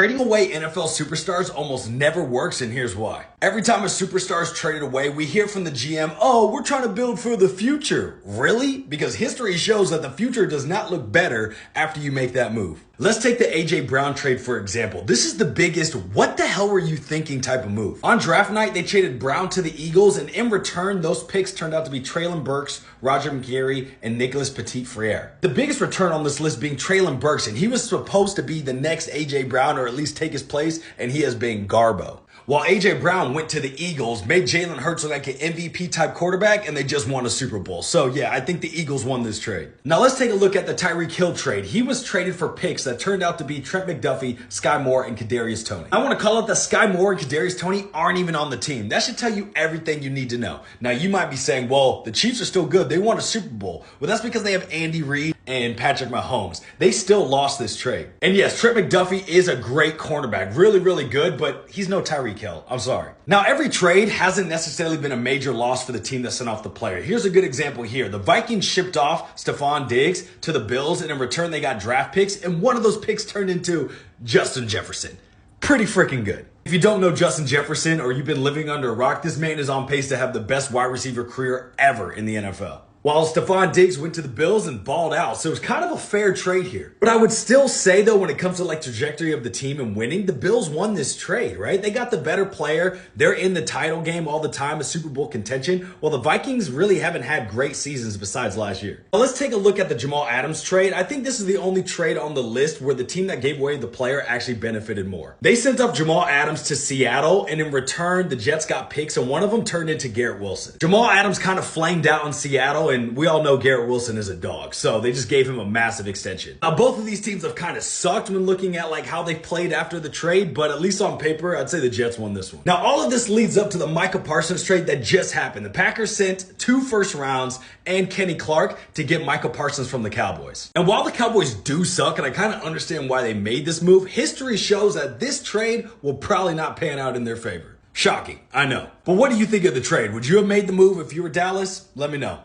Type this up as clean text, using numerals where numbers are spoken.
Trading away NFL superstars almost never works, and here's why. Every time a superstar is traded away, we hear from the GM, oh, we're trying to build for the future. Really? Because history shows that the future does not look better after you make that move. Let's take the AJ Brown trade for example. This is the biggest what the hell were you thinking type of move. On draft night, they traded Brown to the Eagles, and in return, those picks turned out to be Treylon Burks, Roger McGarry, and Nicholas Petit-Frere. The biggest return on this list being Treylon Burks, and he was supposed to be the next AJ Brown, or at least take his place, and he has been Garbo. While AJ Brown went to the Eagles, made Jalen Hurts look like an MVP type quarterback, and they just won a Super Bowl. So yeah, I think the Eagles won this trade. Now let's take a look at the Tyreek Hill trade. He was traded for picks that turned out to be Trent McDuffie, Sky Moore, and Kadarius Toney. I want to call it that Sky Moore and Kadarius Toney aren't even on the team. That should tell you everything you need to know. Now you might be saying, well, the Chiefs are still good. They won a Super Bowl. Well, that's because they have Andy Reid and Patrick Mahomes. They still lost this trade. And yes, Trent McDuffie is a great cornerback. Really, really good, but he's no Tyreek Hill. I'm sorry. Now, every trade hasn't necessarily been a major loss for the team that sent off the player. Here's a good example here. The Vikings shipped off Stephon Diggs to the Bills, and in return, they got draft picks, and one of those picks turned into Justin Jefferson. Pretty freaking good. If you don't know Justin Jefferson or you've been living under a rock, this man is on pace to have the best wide receiver career ever in the NFL. While Stephon Diggs went to the Bills and balled out, so it's kind of a fair trade here. But I would still say, though, when it comes to like trajectory of the team and winning, the Bills won this trade, right? They got the better player. They're in the title game all the time, a Super Bowl contention. Well, the Vikings really haven't had great seasons besides last year. Now, let's take a look at the Jamal Adams trade. I think this is the only trade on the list where the team that gave away the player actually benefited more. They sent up Jamal Adams to Seattle, and in return, the Jets got picks, and one of them turned into Garrett Wilson. Jamal Adams kind of flamed out in Seattle, and we all know Garrett Wilson is a dog, so they just gave him a massive extension. Now, both of these teams have kind of sucked when looking at like how they played after the trade, but at least on paper, I'd say the Jets won this one. Now, all of this leads up to the Micah Parsons trade that just happened. The Packers sent 2 first rounds and Kenny Clark to get Micah Parsons from the Cowboys. And while the Cowboys do suck, and I kind of understand why they made this move, history shows that this trade will probably not pan out in their favor. Shocking, I know. But what do you think of the trade? Would you have made the move if you were Dallas? Let me know.